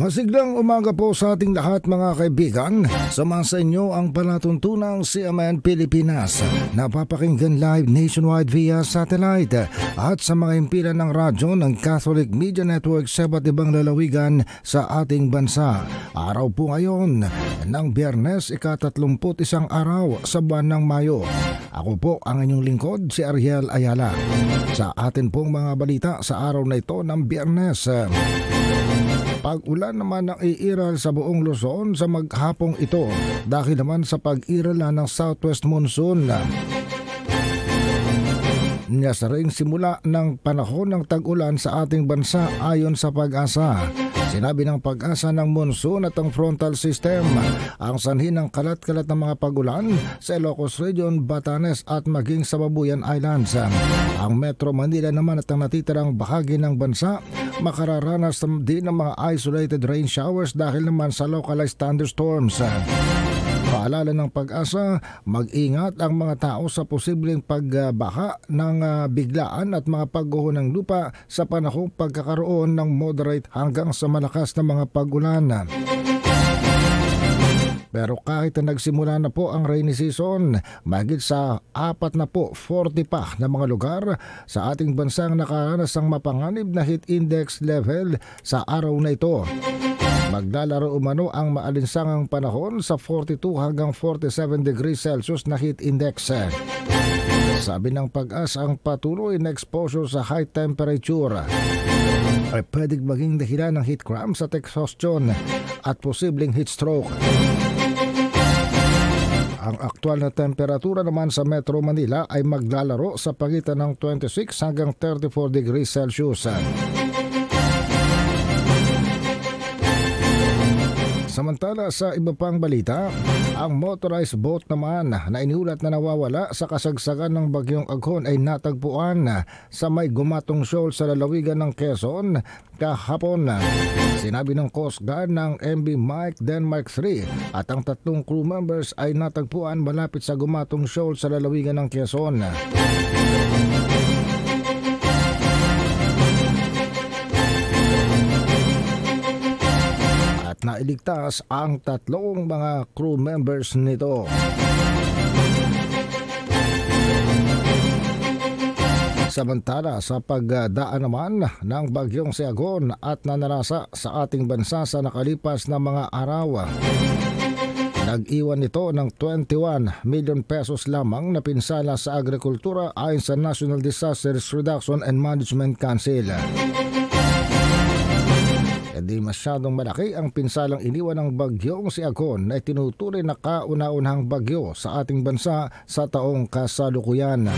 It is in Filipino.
Masiglang umaga po sa ating lahat mga kaibigan. Sumasa inyo ang palatuntunang CMN Pilipinas. Napapakinggan live nationwide via satellite at sa mga himpilan ng radyo ng Catholic Media Network sa iba't ibang lalawigan sa ating bansa. Araw po ngayon ng Biyernes, ika-31 araw sa buwan ng Mayo. Ako po ang inyong lingkod, si Ariel Ayala. Sa atin pong mga balita sa araw na ito ng Biyernes. Pag-ulan naman ang iiral sa buong Luzon sa maghapong ito dahil naman sa pag-irala ng southwest monsoon. Nasa ring simula ng panahon ng tag-ulan sa ating bansa ayon sa Pag-asa. Sinabi ng Pag-asa ng monsoon at ang frontal system ang sanhi ng kalat-kalat ng mga pag-ulan sa Ilocos Region, Batanes at maging sa Babuyan Islands. Ang Metro Manila naman at ang natitirang bahagi ng bansa makararanas din ng mga isolated rain showers dahil naman sa localized thunderstorms. Paalala ng Pag-asa, mag-ingat ang mga tao sa posibleng pagbaha ng biglaan at mga pagguho ng lupa sa panahong pagkakaroon ng moderate hanggang sa malakas na mga pag-ulan. Pero kahit na nagsimula na po ang rainy season, mahigit sa 40 pa na mga lugar sa ating bansang nakaranas ng mapanganib na heat index level sa araw na ito. Maglalaro umano ang maalinsangang panahon sa 42 hanggang 47 degrees Celsius na heat index. Sabi ng Pag-asa, ang patuloy na exposure sa high temperature ay pwedeng maging dahilan ng heat cramps at exhaustion at posibleng heat stroke. Ang aktual na temperatura naman sa Metro Manila ay maglalaro sa pagitan ng 26 hanggang 34 degrees Celsius. Samantala sa iba pang balita, ang motorized boat naman na iniulat na nawawala sa kasagsagan ng bagyong Aghon ay natagpuan sa may Gumatong Shoal sa lalawigan ng Quezon kahapon. Sinabi ng Coast Guard ng MV Mike Denmark 3 at ang 3 crew members ay natagpuan malapit sa Gumatong Shoal sa lalawigan ng Quezon. Nailigtas ang 3 mga crew members nito. Samantala sa pagdaan naman ng bagyong Aghon at nanarasa sa ating bansa sa nakalipas na mga araw, nag-iwan nito ng 21 million pesos lamang na pinsala sa agrikultura ayon sa National Disasters Reduction and Management Council. Di masyadong malaki ang pinsalang iniwan ng bagyong Aghon na itinuturing na kauna-unahang bagyo sa ating bansa sa taong kasalukuyan.